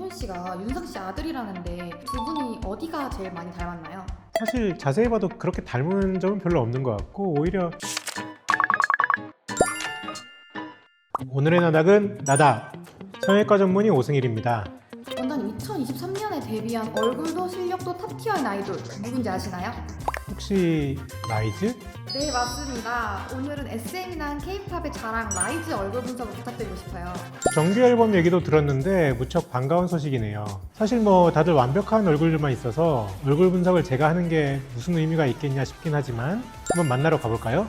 앤톤 씨가 윤상 씨 아들이라는데 두 분이 어디가 제일 많이 닮았나요? 사실 자세히 봐도 그렇게 닮은 점은 별로 없는 것 같고 오히려 오늘의 나닥은 나닥 성형외과 전문의 오승일입니다. 원장님 2023년에 데뷔한 얼굴도 실력도 탑티어인 아이돌 누군지 아시나요? 혹시 라이즈? 네 맞습니다. 오늘은 SM이나 K-팝의 자랑 라이즈 얼굴 분석을 부탁드리고 싶어요. 정규 앨범 얘기도 들었는데 무척 반가운 소식이네요. 사실 뭐 다들 완벽한 얼굴들만 있어서 얼굴 분석을 제가 하는 게 무슨 의미가 있겠냐 싶긴 하지만 한번 만나러 가볼까요?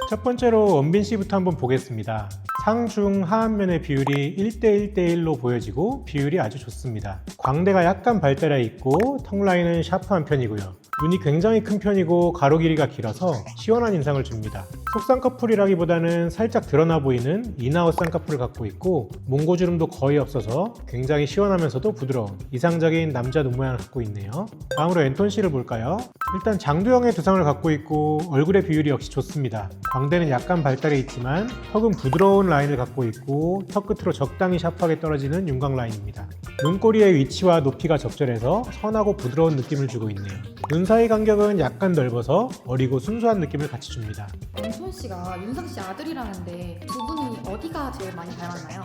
첫 번째로 원빈 씨부터 한번 보겠습니다. 상중 하안면의 비율이 1대1대1로 보여지고 비율이 아주 좋습니다. 광대가 약간 발달해 있고 턱 라인은 샤프한 편이고요. 눈이 굉장히 큰 편이고 가로 길이가 길어서 시원한 인상을 줍니다. 속쌍꺼풀이라기보다는 살짝 드러나 보이는 인아웃 쌍꺼풀을 갖고 있고 몽고주름도 거의 없어서 굉장히 시원하면서도 부드러운 이상적인 남자 눈 모양을 갖고 있네요. 다음으로 앤톤 씨를 볼까요? 일단 장두형의 두상을 갖고 있고 얼굴의 비율이 역시 좋습니다. 광대는 약간 발달해 있지만 턱은 부드러운 라인을 갖고 있고 턱 끝으로 적당히 샤프하게 떨어지는 윤곽 라인입니다. 눈꼬리의 위치와 높이가 적절해서 선하고 부드러운 느낌을 주고 있네요. 눈 사이 간격은 약간 넓어서 어리고 순수한 느낌을 같이 줍니다. 앤톤 씨가 윤상 씨 아들이라는데 두 분이 어디가 제일 많이 닮았나요?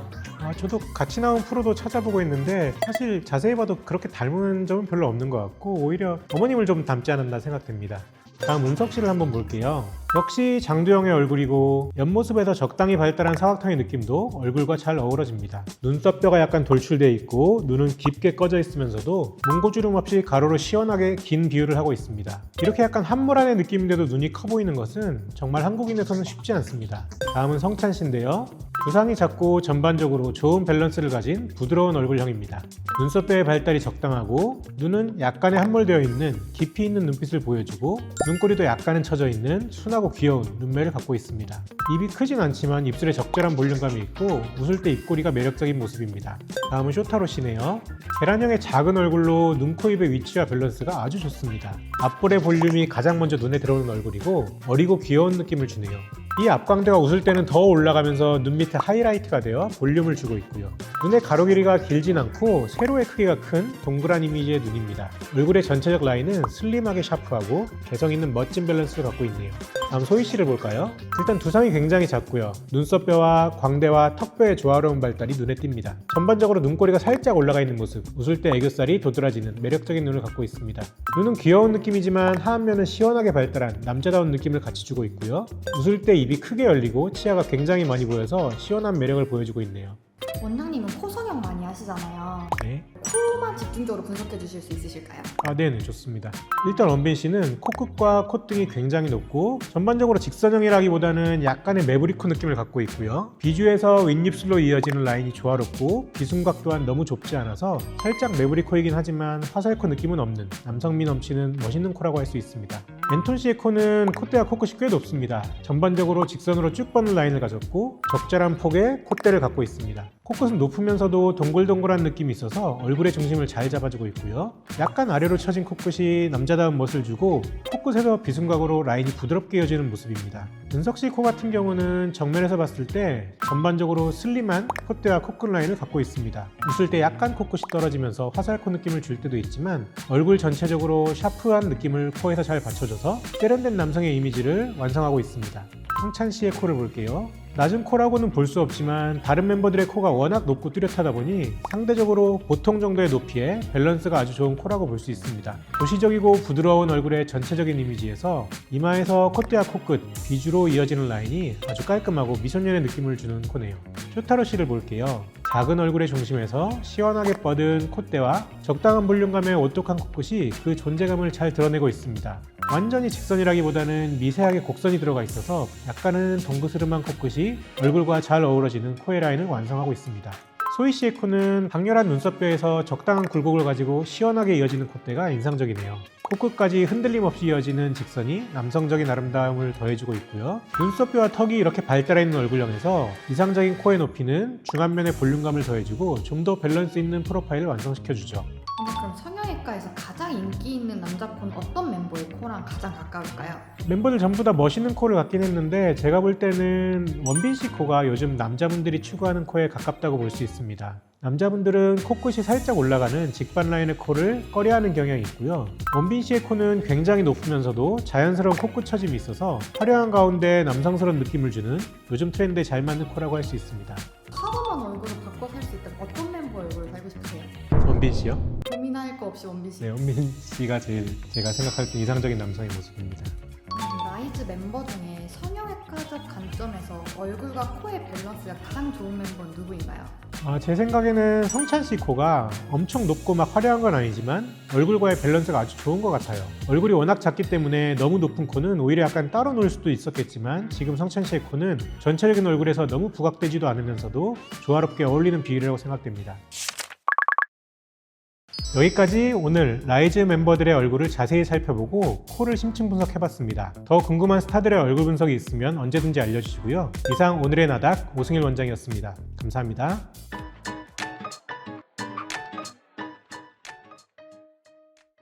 저도 같이 나온 프로도 찾아보고 있는데 사실 자세히 봐도 그렇게 닮은 점은 별로 없는 것 같고 오히려 어머님을 좀 닮지 않았나 생각됩니다. 다음 운석 씨를 한번 볼게요. 역시 장두형의 얼굴이고 옆모습에서 적당히 발달한 사각형의 느낌도 얼굴과 잘 어우러집니다. 눈썹뼈가 약간 돌출되어 있고 눈은 깊게 꺼져 있으면서도 몽고주름 없이 가로로 시원하게 긴 비율을 하고 있습니다. 이렇게 약간 한물안의 느낌인데도 눈이 커 보이는 것은 정말 한국인에서는 쉽지 않습니다. 다음은 성찬 씨인데요. 두상이 작고 전반적으로 좋은 밸런스를 가진 부드러운 얼굴형입니다. 눈썹뼈의 발달이 적당하고 눈은 약간의 함몰되어 있는 깊이 있는 눈빛을 보여주고 눈꼬리도 약간은 처져 있는 순하고 귀여운 눈매를 갖고 있습니다. 입이 크진 않지만 입술에 적절한 볼륨감이 있고 웃을 때 입꼬리가 매력적인 모습입니다. 다음은 쇼타로 씨네요. 계란형의 작은 얼굴로 눈, 코, 입의 위치와 밸런스가 아주 좋습니다. 앞볼의 볼륨이 가장 먼저 눈에 들어오는 얼굴이고 어리고 귀여운 느낌을 주네요. 이 앞광대가 웃을 때는 더 올라가면서 눈 밑에 하이라이트가 되어 볼륨을 주고 있고요. 눈의 가로 길이가 길진 않고 세로의 크기가 큰 동그란 이미지의 눈입니다. 얼굴의 전체적 라인은 슬림하게 샤프하고 개성 있는 멋진 밸런스를 갖고 있네요. 다음 소희 씨를 볼까요? 일단 두상이 굉장히 작고요. 눈썹뼈와 광대와 턱뼈의 조화로운 발달이 눈에 띕니다. 전반적으로 눈꼬리가 살짝 올라가 있는 모습, 웃을 때 애교살이 도드라지는 매력적인 눈을 갖고 있습니다. 눈은 귀여운 느낌이지만 하안면은 시원하게 발달한 남자다운 느낌을 같이 주고 있고요. 웃을 때 입이 크게 열리고 치아가 굉장히 많이 보여서 시원한 매력을 보여주고 있네요. 원장님은 코 성형 많이 하시잖아요. 네. 코만 집중적으로 분석해 주실 수 있으실까요? 네네, 좋습니다. 일단 원빈 씨는 코끝과 콧등이 굉장히 높고 전반적으로 직선형이라기보다는 약간의 매부리코 느낌을 갖고 있고요. 비주에서 윗입술로 이어지는 라인이 조화롭고 비순각 또한 너무 좁지 않아서 살짝 매부리코이긴 하지만 화살코 느낌은 없는 남성미 넘치는 멋있는 코라고 할 수 있습니다. 앤톤 씨의 코는 콧대와 코끝이 꽤 높습니다. 전반적으로 직선으로 쭉 뻗는 라인을 가졌고 적절한 폭의 콧대를 갖고 있습니다. 코끝은 높으면서도 동글동글한 느낌이 있어서 얼굴의 중심을 잘 잡아주고 있고요. 약간 아래로 처진 코끝이 남자다운 멋을 주고 코끝에서 비순각으로 라인이 부드럽게 이어지는 모습입니다. 은석 씨 코 같은 경우는 정면에서 봤을 때 전반적으로 슬림한 콧대와 코끝 라인을 갖고 있습니다. 웃을 때 약간 코끝이 떨어지면서 화살코 느낌을 줄 때도 있지만 얼굴 전체적으로 샤프한 느낌을 코에서 잘 받쳐줘서 세련된 남성의 이미지를 완성하고 있습니다. 성찬 씨의 코를 볼게요. 낮은 코라고는 볼 수 없지만 다른 멤버들의 코가 워낙 높고 뚜렷하다 보니 상대적으로 보통 정도의 높이에 밸런스가 아주 좋은 코라고 볼 수 있습니다. 도시적이고 부드러운 얼굴의 전체적인 이미지에서 이마에서 콧대와 코끝, 비주로 이어지는 라인이 아주 깔끔하고 미소년의 느낌을 주는 코네요. 쇼타로 씨를 볼게요. 작은 얼굴의 중심에서 시원하게 뻗은 콧대와 적당한 볼륨감의 오똑한 코끝이 그 존재감을 잘 드러내고 있습니다. 완전히 직선이라기보다는 미세하게 곡선이 들어가 있어서 약간은 동그스름한 코끝이 얼굴과 잘 어우러지는 코의 라인을 완성하고 있습니다. 소희 씨의 코는 강렬한 눈썹뼈에서 적당한 굴곡을 가지고 시원하게 이어지는 콧대가 인상적이네요. 코끝까지 흔들림 없이 이어지는 직선이 남성적인 아름다움을 더해주고 있고요. 눈썹뼈와 턱이 이렇게 발달해 있는 얼굴형에서 이상적인 코의 높이는 중안면의 볼륨감을 더해주고 좀 더 밸런스 있는 프로파일을 완성시켜주죠. 그럼 성형외과에서 가장 인기 있는 남자 코는 어떤 멤버의 코랑 가장 가까울까요? 멤버들 전부 다 멋있는 코를 갖긴 했는데 제가 볼 때는 원빈 씨 코가 요즘 남자분들이 추구하는 코에 가깝다고 볼 수 있습니다. 남자분들은 코끝이 살짝 올라가는 직반 라인의 코를 꺼려하는 경향이 있고요. 원빈 씨의 코는 굉장히 높으면서도 자연스러운 코끝 처짐이 있어서 화려한 가운데 남성스러운 느낌을 주는 요즘 트렌드에 잘 맞는 코라고 할 수 있습니다. 하루만 얼굴을 바꿔 살 수 있다면 어떤 멤버 얼굴을 살고 싶으세요? 원빈 씨요? 고민할 거 없이 원빈 씨. 네, 원빈 씨가 제일 제가 생각할 때 이상적인 남성의 모습입니다. 라이즈 멤버 중에 성형외과적 관점에서 얼굴과 코의 밸런스가 가장 좋은 멤버는 누구인가요? 제 생각에는 성찬 씨 코가 엄청 높고 막 화려한 건 아니지만 얼굴과의 밸런스가 아주 좋은 것 같아요. 얼굴이 워낙 작기 때문에 너무 높은 코는 오히려 약간 따로 놀 수도 있었겠지만 지금 성찬 씨의 코는 전체적인 얼굴에서 너무 부각되지도 않으면서도 조화롭게 어울리는 비율이라고 생각됩니다. 여기까지 오늘 라이즈 멤버들의 얼굴을 자세히 살펴보고 코를 심층 분석해봤습니다. 더 궁금한 스타들의 얼굴 분석이 있으면 언제든지 알려주시고요. 이상 오늘의 나닥 오승일 원장이었습니다. 감사합니다.